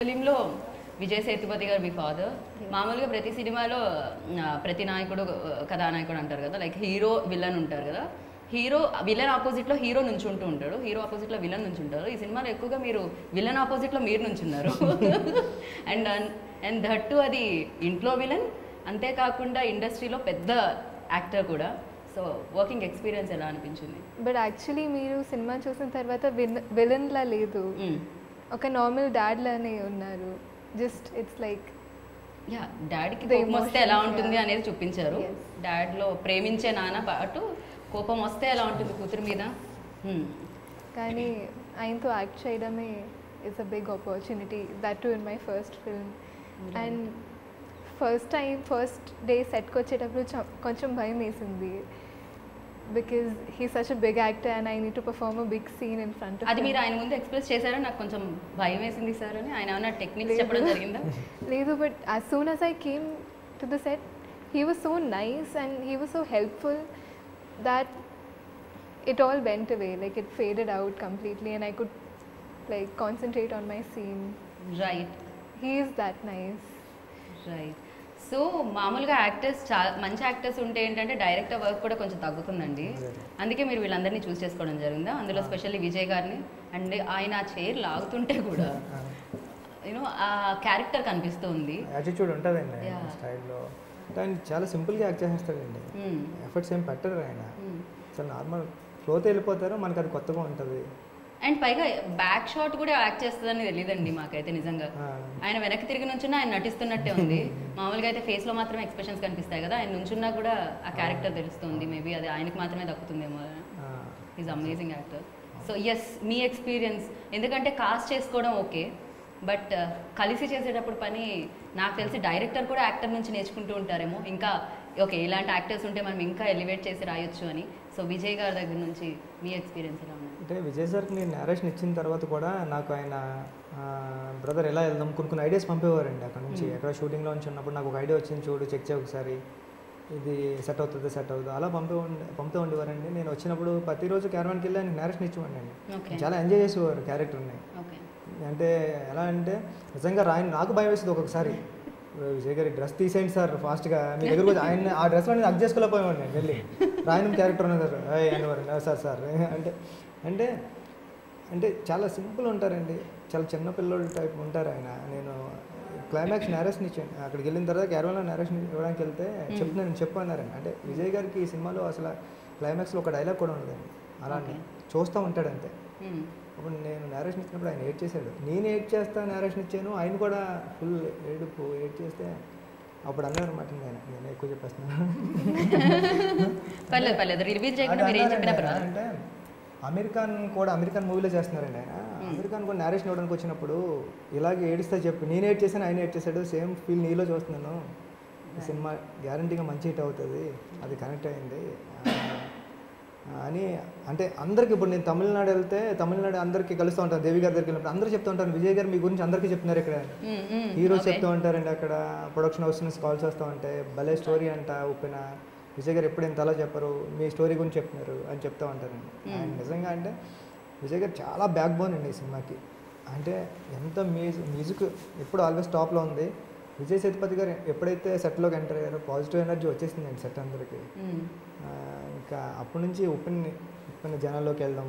ఫిలింలో విజయ్ సేతుపతి గారు మీ ఫాదర్. మామూలుగా ప్రతి సినిమాలో ప్రతి నాయకుడు కథానాయకుడు అంటారు కదా, లైక్ హీరో విలన్ ఉంటారు కదా. హీరో విలన్ ఆపోజిట్లో హీరో నుంచుంటూ ఉంటాడు, హీరో ఆపోజిట్లో విలన్ నుంచుంటారు. ఈ సినిమాలో ఎక్కువగా మీరు విలన్ ఆపోజిట్లో మీరు నుంచున్నారు. అండ్ దట్టు అది ఇంట్లో విలన్, అంతేకాకుండా ఇండస్ట్రీలో పెద్ద యాక్టర్ కూడా. సో వర్కింగ్ ఎక్స్పీరియన్స్ ఎలా అనిపించింది? బట్ యాక్చువల్లీ మీరు సినిమా చూసిన తర్వాత విలన్లా లేదు, ఒక నార్మల్ డాడ్ లానే ఉన్నారు. జస్ట్ ఇట్స్ లైక్ యా, డాడీకి కోపం వస్తే ఎలా ఉంటుంది అనేది చూపించారు. డాడ్లో ప్రేమించే నాన్న పాటు కోపం వస్తే ఎలా ఉంటుంది కూతురు మీద. కానీ ఆయనతో యాక్ట్ చేయడమే it's a big opportunity, that too in my first film. And first day సెట్కి వచ్చేటప్పుడు కొంచెం భయం వేసింది, because he's such a big actor and I need to perform a big scene in front of him. అది మీరు ఆయన ముందు express చేశారా? నాకు కొంచెం భయం వేసింది సార్ అని ఆయన ఏమైనా టెక్నిక్స్ చెప్పడం జరిగిందా? లేదు, but as soon as I came to the set, he was so nice and he was so helpful that it all went away, like it faded out completely and I could like concentrate on my scene. Right. He is that nice. Right. So మామూలుగా actors చాలా మంచి actors ఉంటే ఏంటంటే director work కూడా కొంచెం తగ్గుతుందండి. అందుకే మీరు వీళ్ళందరినీ చూస్ చేసుకోవడం జరిగిందా? అందులో స్పెషల్లీ విజయ్ గారిని. అండ్ ఆయన ఆ చైర్ లాగుతుంటే కూడా యూనో ఆ క్యారెక్టర్ కనిపిస్తుంది, యాటిట్యూడ్ ఉంటుందండి స్టైల్లో. ఆయన చాలా సింపుల్గా యాక్ట్ చేసేస్తాడండి, ఎఫర్ట్స్ ఏం పెట్టరు ఆయన. చాలా నార్మల్ ఫ్లోతో వెళ్ళిపోతారు, మనకు అది కొత్తగా ఉంటుంది. అండ్ పైగా బ్యాక్ షాట్ కూడా యాక్ట్ చేస్తుందని తెలియదండి మాకైతే నిజంగా. ఆయన వెనక్కి తిరిగి నుంచున్నా ఆయన నటిస్తున్నట్టే ఉంది. మామూలుగా అయితే ఫేస్లో మాత్రమే ఎక్స్ప్రెషన్స్ కనిపిస్తాయి కదా, ఆయన నుంచున్నా కూడా ఆ క్యారెక్టర్ తెలుస్తుంది. మేబీ అది ఆయనకి మాత్రమే దక్కుతుందేమో. Is amazing actor. So yes, మీ ఎక్స్పీరియన్స్, ఎందుకంటే కాస్ట్ చేసుకోవడం ఓకే, బట్ కలిసి చేసేటప్పుడు పని నాకు తెలిసి డైరెక్టర్ కూడా యాక్టర్ నుంచి నేర్చుకుంటూ ఉంటారేమో. ఇంకా ఓకే, ఇలాంటి యాక్టర్స్ ఉంటే మనం ఇంకా ఎలివేట్ చేసి రాయొచ్చు అని. సో విజయ్ గారి దగ్గర నుంచి మీ ఎక్స్పీరియన్స్ ఎలా ఉంది? అంటే విజయ్ సార్కి నేను నేరేషన్ ఇచ్చిన తర్వాత కూడా నాకు ఆయన బ్రదర్ ఎలా వెళ్దాం కొన్ని ఐడియాస్ పంపేవారండి. అక్కడ నుంచి ఎక్కడ షూటింగ్లో నుంచి ఉన్నప్పుడు నాకు ఒక ఐడియా వచ్చింది, చూడు చెక్ చేయ ఒకసారి, ఇది సెట్ అవుతుంది అలా పంపుతూ ఉండేవారండి. నేను వచ్చినప్పుడు ప్రతిరోజు క్యారవాన్కి వెళ్ళి ఆయనకి నేరేషన్ ఇచ్చేవాడిని అండి. చాలా ఎంజాయ్ చేసేవారు క్యారెక్టర్ని. అంటే ఎలా అంటే నిజంగా నాకు భయం వేస్తుంది ఒక్కొక్కసారి, విజయ్ గారి డ్రెస్ తీసేయండి సార్ ఫాస్ట్గా, మీ దగ్గర వచ్చి ఆయన ఆ డ్రెస్లో నేను అడ్జస్ట్ చేసుకోలేకపోయాను. నేను వెళ్ళి రాయన క్యారెక్టర్ ఉన్నది సార్ అనేవారు. సార్ అంటే అంటే చాలా సింపుల్ ఉంటారండి, చాలా చిన్న పిల్లల టైప్ ఉంటారు ఆయన. నేను క్లైమాక్స్ నేరేషన్ ఇచ్చాను, అక్కడికి వెళ్ళిన తర్వాత క్యారవాన్లో నేరేషన్ ఇవ్వడానికి వెళ్తే చెప్పన్నారండి. అంటే విజయ్ గారికి ఈ సినిమాలో అసలు క్లైమాక్స్లో ఒక డైలాగ్ కూడా ఉండదండి, అలానే చూస్తూ ఉంటాడు అంతే. అప్పుడు నేను నేరేషన్ ఇచ్చినప్పుడు ఆయన ఏడ్ చేశాడు, నేను ఏడ్ చేస్తా నేరేషన్ ఇచ్చాను, ఆయన కూడా ఫుల్ ఏడ్ చేస్తే అప్పుడు అన్నారు అనమాట. నేను ఎక్కువ చెప్పేస్తున్నాను అంటే అమెరికన్ మూవీలో చేస్తున్నారండి ఆయన. అమెరికన్ కూడా నేరేషన్ ఇవ్వడానికి వచ్చినప్పుడు ఇలాగే ఏడిస్తే చెప్పి నేను ఏడ్ చేశాను, ఆయన ఏడ్ చేశాడు, సేమ్ ఫీల్ నీలో చూస్తున్నాను, సినిమా గ్యారంటీగా మంచి హిట్ అవుతుంది, అది కనెక్ట్ అయింది అని. అంటే అందరికి ఇప్పుడు నేను తమిళనాడు వెళ్తే తమిళనాడు అందరికీ కలుస్తూ ఉంటాను, దేవి గారి దగ్గరికి వెళ్ళినప్పుడు అందరూ చెప్తూ ఉంటాను విజయ్ గారు మీ గురించి అందరికీ చెప్తున్నారు. ఇక్కడ హీరోస్ చెప్తూ ఉంటారండి, అక్కడ ప్రొడక్షన్ హౌస్ నుంచి కాల్స్ వస్తూ ఉంటాయి, భలే స్టోరీ అంట ఉప్పిన, విజయ్ గారు ఎప్పుడు ఇంత అలా చెప్పరు, మీ స్టోరీ గురించి చెప్తున్నారు అని చెప్తూ ఉంటారండి. అండ్ నిజంగా అంటే విజయ్ గారు చాలా బ్యాక్ బోన్ అండి ఈ సినిమాకి. అంటే ఎంత మ్యూజిక్ ఎప్పుడు ఆల్వేస్ టాప్లో ఉంది. విజయ్ సేతుపతి గారు ఎప్పుడైతే సెట్లోకి ఎంటర్ అయ్యారో పాజిటివ్ ఎనర్జీ వచ్చేసిందండి సెట్ అందరికీ. ఇంకా అప్పటి నుంచి ఉప్పిన జనాల్లోకి వెళ్దాం.